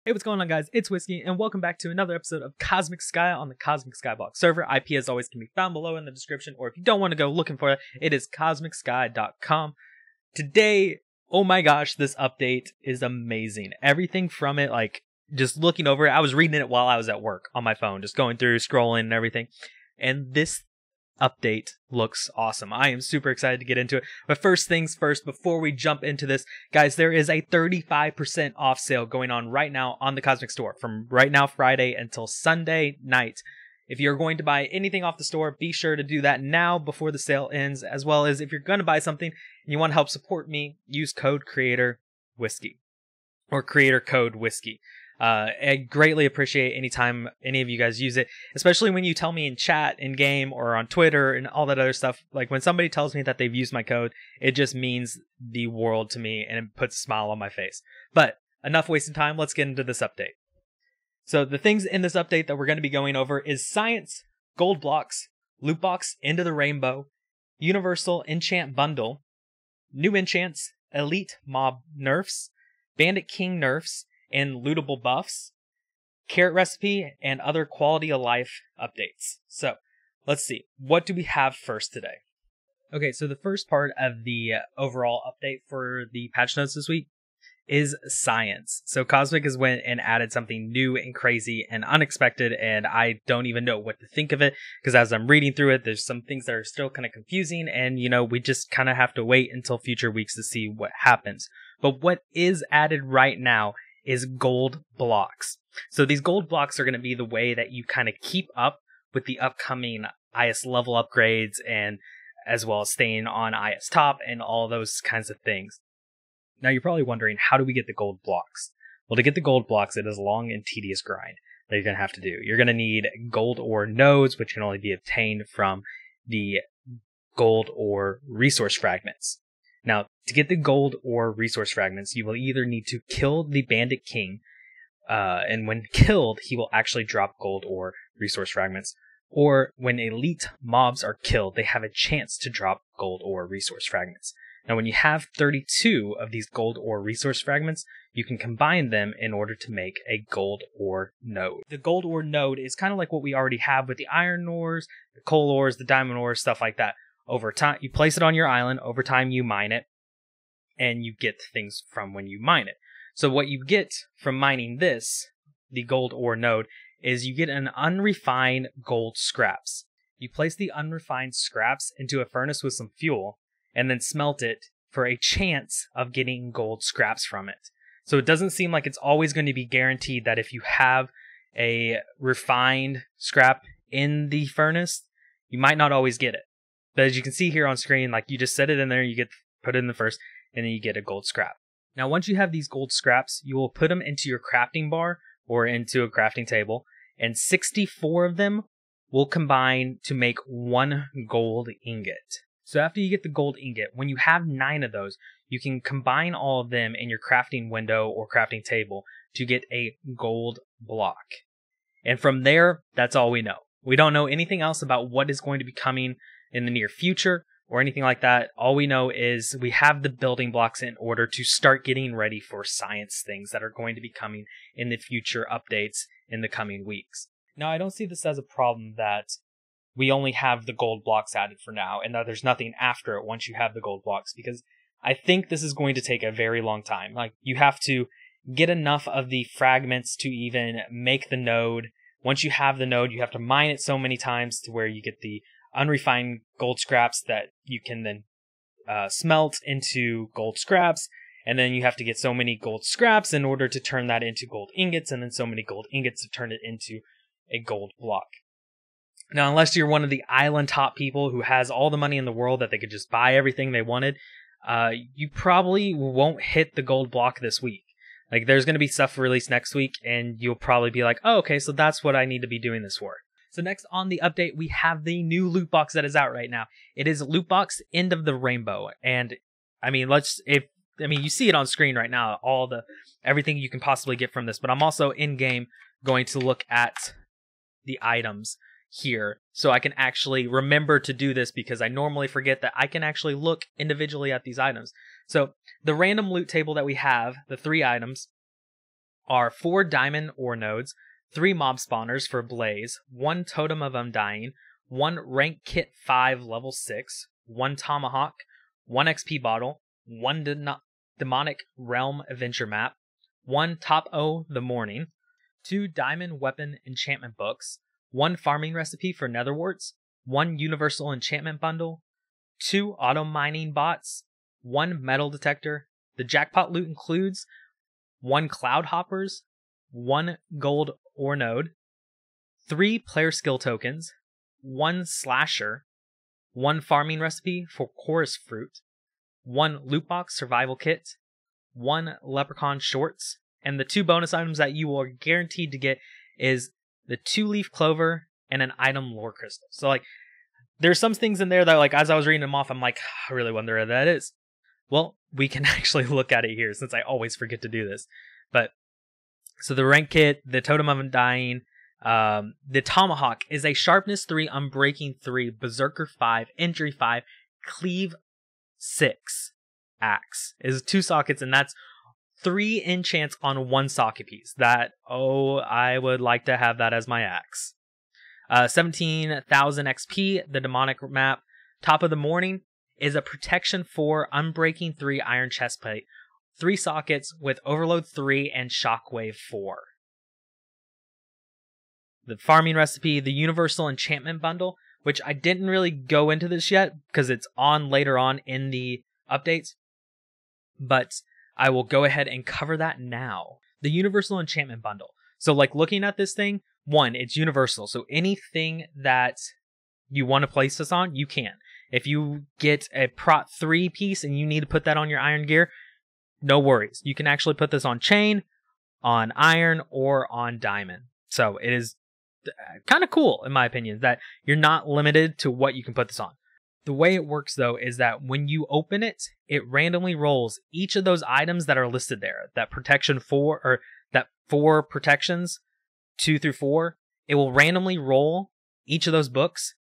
Hey, what's going on, guys? It's Whiskey, and welcome back to another episode of Cosmic Sky on the Cosmic Skybox server. IP, as always, can be found below in the description, or if you don't want to go looking for it, it is cosmicsky.com. Today, oh my gosh, this update is amazing. Everything from it, like, just looking over it, I was reading it while I was at work on my phone, just going through, scrolling, and everything. And this update looks awesome. I am super excited to get into it. But first things first, before we jump into this, guys, there is a 35% off sale going on right now on the Cosmic Store from right now, Friday, until Sunday night. If you're going to buy anything off the store, be sure to do that now before the sale ends, as well as if you're going to buy something and you want to help support me, use code creator whiskey or creator code whiskey. I greatly appreciate anytime any of you guys use it, especially when you tell me in chat, in game, or on Twitter and all that other stuff. Like when somebody tells me that they've used my code, it just means the world to me and it puts a smile on my face. But enough wasting time, let's get into this update. So the things in this update that we're going to be going over is Science, Gold Blocks, Loot Box, Into the Rainbow, Universal Enchant Bundle, New Enchants, Elite Mob Nerfs, Bandit King Nerfs, and lootable buffs, carrot recipe, and other quality of life updates. So let's see, what do we have first today? Okay, so the first part of the overall update for the patch notes this week is Science. So Cosmic has went and added something new and crazy and unexpected, and I don't even know what to think of it, because as I'm reading through it, there's some things that are still kind of confusing, and we just kind of have to wait until future weeks to see what happens. But what is added right now is gold blocks. So these gold blocks are going to be the way that you kind of keep up with the upcoming IS level upgrades, and as well as staying on IS top and all those kinds of things. Now you're probably wondering, how do we get the gold blocks? Well, to get the gold blocks, it is a long and tedious grind that you're going to have to do. You're going to need gold ore nodes, which can only be obtained from the gold ore resource fragments. Now, to get the gold or resource fragments, you will either need to kill the Bandit King, and when killed, he will actually drop gold or resource fragments. Or when elite mobs are killed, they have a chance to drop gold or resource fragments. Now, when you have 32 of these gold or resource fragments, you can combine them in order to make a gold ore node. The gold ore node is kind of like what we already have with the iron ores, the coal ores, the diamond ores, stuff like that. Over time, you place it on your island. Over time, you mine it, and you get things from when you mine it. So what you get from mining this, the gold ore node, is you get an unrefined gold scraps. You place the unrefined scraps into a furnace with some fuel, and then smelt it for a chance of getting gold scraps from it. So it doesn't seem like it's always going to be guaranteed that if you have a refined scrap in the furnace, you might not always get it. But as you can see here on screen, like you just set it in there, you get put it in the first, and then you get a gold scrap. Now, once you have these gold scraps, you will put them into your crafting bar or into a crafting table, and 64 of them will combine to make one gold ingot. So after you get the gold ingot, when you have 9 of those, you can combine all of them in your crafting window or crafting table to get a gold block. And from there, that's all we know. We don't know anything else about what is going to be coming in the near future or anything like that. All we know is we have the building blocks in order to start getting ready for Science things that are going to be coming in the future updates in the coming weeks. Now, I don't see this as a problem that we only have the gold blocks added for now and that there's nothing after it once you have the gold blocks, because I think this is going to take a very long time. Like, you have to get enough of the fragments to even make the node. Once you have the node, you have to mine it so many times to where you get the unrefined gold scraps that you can then smelt into gold scraps, and then you have to get so many gold scraps in order to turn that into gold ingots, and then so many gold ingots to turn it into a gold block. Now, unless you're one of the island top people who has all the money in the world that they could just buy everything they wanted, you probably won't hit the gold block this week. Like, there's going to be stuff released next week, and you'll probably be like, oh, okay, so that's what I need to be doing this for. So next on the update, we have the new loot box that is out right now. It is Loot Box End of the Rainbow. And I mean, you see it on screen right now, everything you can possibly get from this, but I'm also in game going to look at the items here so I can actually remember to do this, because I normally forget that I can actually look individually at these items. So the random loot table that we have, the 3 items, are 4 diamond ore nodes, 3 mob spawners for Blaze, 1 Totem of Undying, 1 rank kit 5 level 6, 1 Tomahawk, 1 XP bottle, 1 Demonic Realm Adventure map, 1 Top O the Morning, 2 diamond weapon enchantment books, 1 farming recipe for netherwarts, 1 universal enchantment bundle, 2 auto mining bots, 1 metal detector. The jackpot loot includes 1 cloud hoppers, 1 gold ore node, 3 player skill tokens, 1 slasher, 1 farming recipe for chorus fruit, 1 loot box survival kit, 1 leprechaun shorts, and the 2 bonus items that you are guaranteed to get is the 2 leaf clover and an item lore crystal. So like, there's some things in there that like, as I was reading them off, I'm like, I really wonder what that is. Well, we can actually look at it here since I always forget to do this. But so the rank kit, the Totem of Undying, the Tomahawk is a sharpness 3, unbreaking 3, berserker 5, injury 5, cleave 6 axe. It is 2 sockets, and that's 3 enchants on 1 socket piece. That, oh, I would like to have that as my axe. 17,000 XP, the demonic map. Top of the Morning is a protection 4, unbreaking 3 iron chestplate, 3 sockets with overload 3 and shockwave 4. The farming recipe, the universal enchantment bundle, which I didn't really go into this yet because it's on later on in the updates, but I will go ahead and cover that now. The universal enchantment bundle. So like looking at this thing, 1, it's universal. So anything that you want to place this on, you can. If you get a Prot 3 piece and you need to put that on your iron gear, no worries. You can actually put this on chain, on iron, or on diamond. So it is kind of cool, in my opinion, that you're not limited to what you can put this on. The way it works, though, is that when you open it, it randomly rolls each of those items that are listed there. That protection 4, or that 4 protections, 2 through 4, it will randomly roll each of those books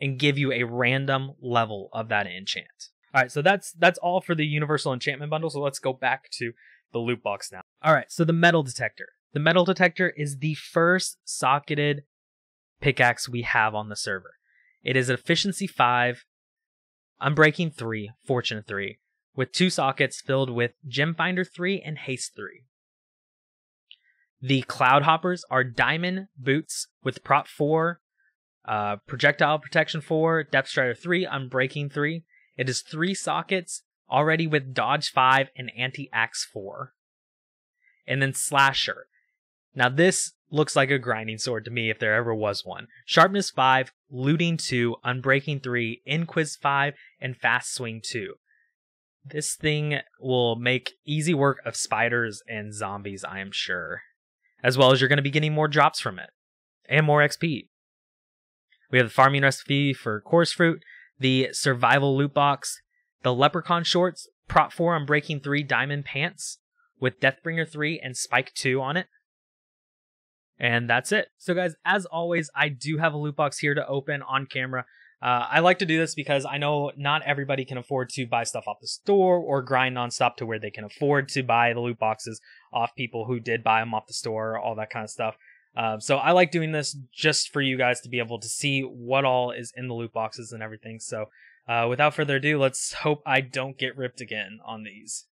and give you a random level of that enchant. All right, so that's all for the universal enchantment bundle. So let's go back to the loot box now. All right, so the metal detector. The metal detector is the first socketed pickaxe we have on the server. It is efficiency 5, unbreaking 3, fortune 3, with 2 sockets filled with gem finder 3 and haste 3. The cloud hoppers are diamond boots with prop 4, projectile protection 4, depth strider 3, unbreaking 3. It is 3 sockets already with dodge 5 and anti-axe 4. And then slasher. Now this looks like a grinding sword to me if there ever was one. Sharpness 5, looting 2, unbreaking 3, inquiz 5, and fast swing 2. This thing will make easy work of spiders and zombies, I am sure. As well as you're going to be getting more drops from it. And more XP. We have the farming recipe for chorus fruit, the survival loot box, the leprechaun shorts, prop 4 unbreaking 3 diamond pants with Deathbringer 3 and Spike 2 on it. And that's it. So guys, as always, I do have a loot box here to open on camera. I like to do this because I know not everybody can afford to buy stuff off the store or grind nonstop to where they can afford to buy the loot boxes off people who did buy them off the store, all that kind of stuff. So I like doing this just for you guys to be able to see what all is in the loot boxes and everything. So without further ado, let's hope I don't get ripped again on these.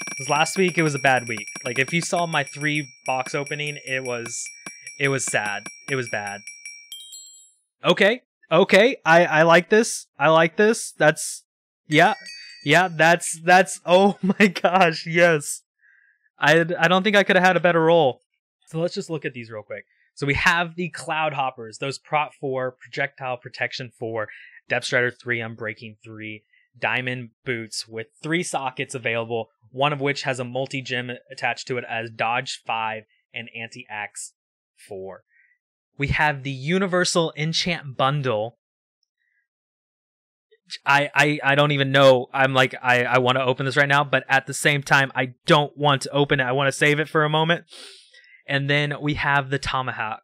Because last week it was a bad week. Like if you saw my 3 box opening, it was sad. It was bad. Okay. I like this. I like this. That's yeah, that's oh my gosh, yes. I don't think I could have had a better roll. So let's just look at these real quick. So we have the cloud hoppers, those prop 4, projectile protection 4, depth strider 3, unbreaking 3, diamond boots with 3 sockets available, one of which has a multi-gem attached to it as dodge 5 and anti-axe 4. We have the universal enchant bundle. I don't even know. I'm like, I want to open this right now, but at the same time, I don't want to open it. I want to save it for a moment. And then we have the tomahawk,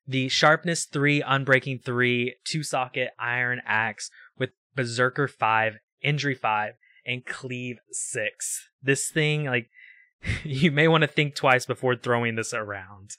the sharpness 3, unbreaking 3, 2 socket iron axe with berserker 5, injury 5, and cleave 6. This thing, like, you may want to think twice before throwing this around.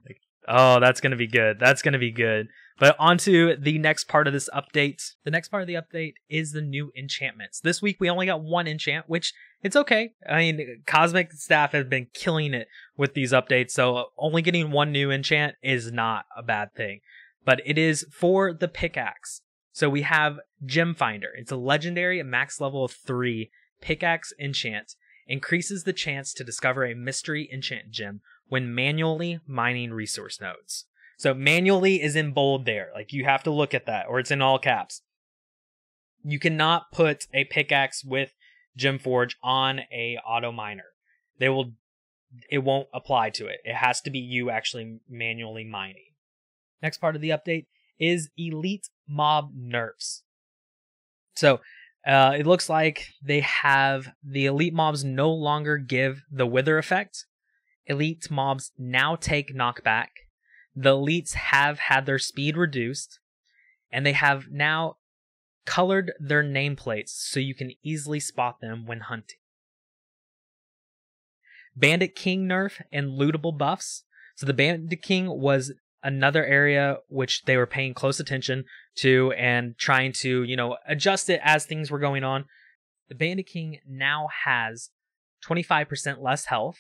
Like, oh, that's going to be good. That's going to be good. But on to the next part of this update. The next part of the update is the new enchantments. This week we only got one enchant, which it's okay. I mean, Cosmic staff has been killing it with these updates, so only getting one new enchant is not a bad thing. But it is for the pickaxe. So we have Gem Finder. It's a legendary max level of 3 pickaxe enchant. Increases the chance to discover a mystery enchant gem when manually mining resource nodes. So manually is in bold there. Like, you have to look at that, or it's in all caps. You cannot put a pickaxe with Gemforge on a auto miner. It won't apply to it. It has to be you actually manually mining. Next part of the update is elite mob nerfs. So it looks like they have the elite mobs no longer give the wither effect. Elite mobs now take knockback. The elites have had their speed reduced, and they have now colored their nameplates so you can easily spot them when hunting. Bandit King nerf and lootable buffs. So the Bandit King was another area which they were paying close attention to and trying to, adjust it as things were going on. The Bandit King now has 25% less health.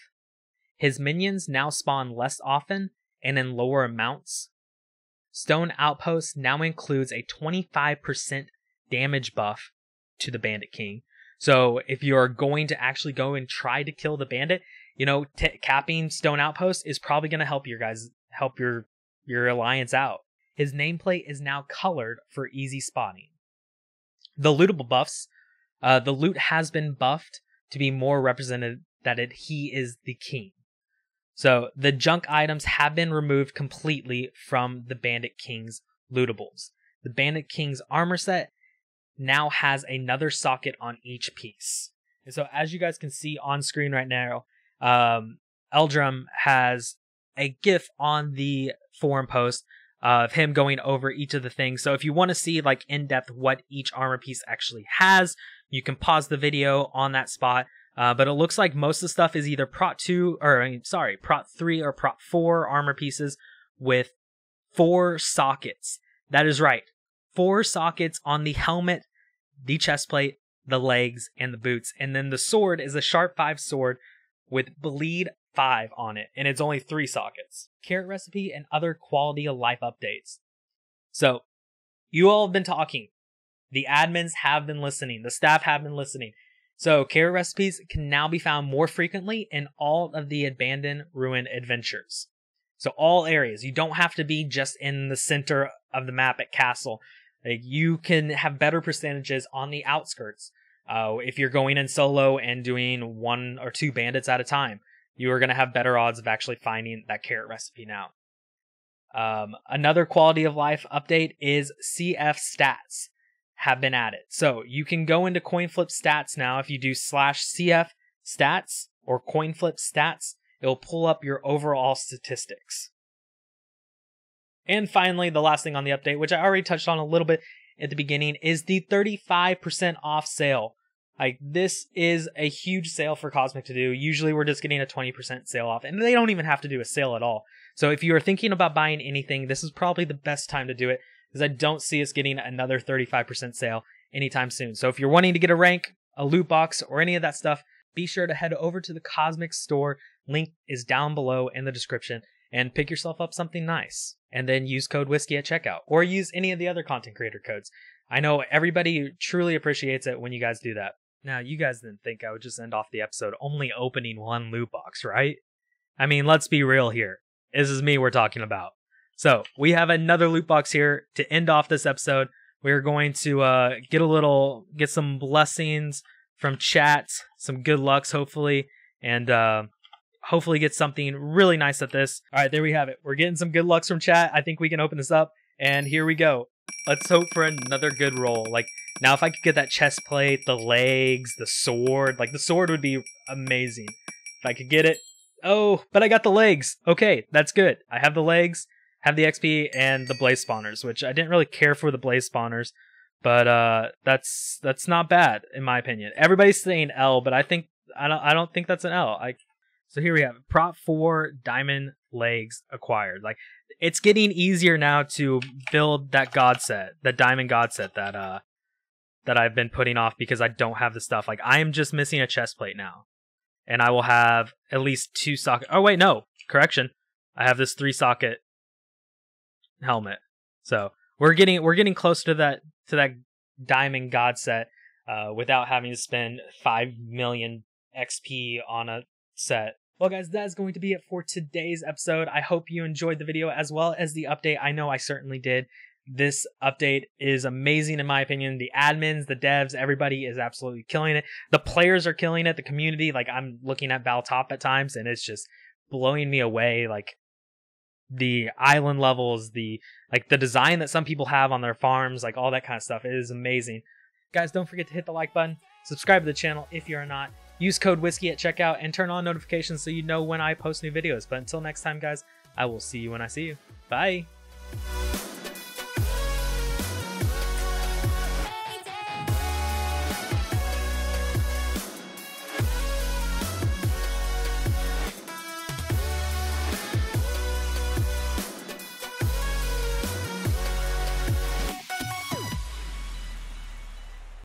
His minions now spawn less often and in lower amounts. Stone Outpost now includes a 25% damage buff to the Bandit King. So if you're going to actually go and try to kill the bandit, capping Stone Outpost is probably going to help your alliance out. His nameplate is now colored for easy spotting. The lootable buffs. The loot has been buffed to be more represented that he is the king. So the junk items have been removed completely from the Bandit King's lootables. The Bandit King's armor set now has another socket on each piece. And so as you guys can see on screen right now, Eldrum has a GIF on the forum post of him going over each of the things. So if you want to see in depth what each armor piece actually has, you can pause the video on that spot. But it looks like most of the stuff is either Prot 3 or Prot 4 armor pieces with 4 sockets. That is right. 4 sockets on the helmet, the chestplate, the legs, and the boots. And then the sword is a Sharp 5 sword with Bleed 5 on it. And it's only 3 sockets. Carrot recipe and other quality of life updates. So, you all have been talking. The admins have been listening. The staff have been listening. So, carrot recipes can now be found more frequently in all of the Abandoned Ruin adventures. So, all areas. You don't have to be just in the center of the map at Castle. You can have better percentages on the outskirts. If you're going in solo and doing 1 or 2 bandits at a time, you are going to have better odds of actually finding that carrot recipe now. Another quality of life update is CF stats have been added. So you can go into CoinFlip stats now. If you do /CF stats or CoinFlip stats, it'll pull up your overall statistics. And finally, the last thing on the update, which I already touched on a little bit at the beginning, is the 35% off sale. This is a huge sale for Cosmic to do. Usually we're just getting a 20% sale off, and they don't even have to do a sale at all. So if you are thinking about buying anything, this is probably the best time to do it, because I don't see us getting another 35% sale anytime soon. So if you're wanting to get a rank, a loot box, or any of that stuff, be sure to head over to the Cosmic store. Link is down below in the description, and pick yourself up something nice. And then use code WHISKEY at checkout, or use any of the other content creator codes. I know everybody truly appreciates it when you guys do that. Now, you guys didn't think I would just end off the episode only opening 1 loot box, right? I mean, let's be real here. This is me we're talking about. So, we have another loot box here to end off this episode. We're going to get some blessings from chat, some good lucks, hopefully, and hopefully get something really nice at this. All right, there we have it. We're getting some good lucks from chat. I think we can open this up, and here we go. Let's hope for another good roll. Now if I could get that chest plate, the legs, the sword, the sword would be amazing. If I could get it. Oh, but I got the legs. Okay, that's good. I have the legs, have the XP, and the blaze spawners, which I didn't really care for the blaze spawners, but that's not bad in my opinion. Everybody's saying L, but I don't think that's an L. So here we have it. Prop 4 diamond legs acquired. Like, it's getting easier now to build that god set, that diamond god set that I've been putting off because I don't have the stuff. Like, I am just missing a chest plate now. And I will have at least 2 socket. Oh wait, no. Correction. I have this 3 socket helmet. So we're getting close to that diamond god set without having to spend 5 million XP on a set. Well guys, that's going to be it for today's episode. I hope you enjoyed the video as well as the update. I know I certainly did. This update is amazing in my opinion. The admins, the devs, everybody is absolutely killing it. The players are killing it. The community, like, I'm looking at Baltop at times and it's just blowing me away. Like, the island levels, the design that some people have on their farms, like all that kind of stuff. It is amazing. Guys, don't forget to hit the like button, subscribe to the channel if you're not, use code whiskey at checkout, and turn on notifications so you know when I post new videos. But until next time guys, I will see you when I see you. Bye.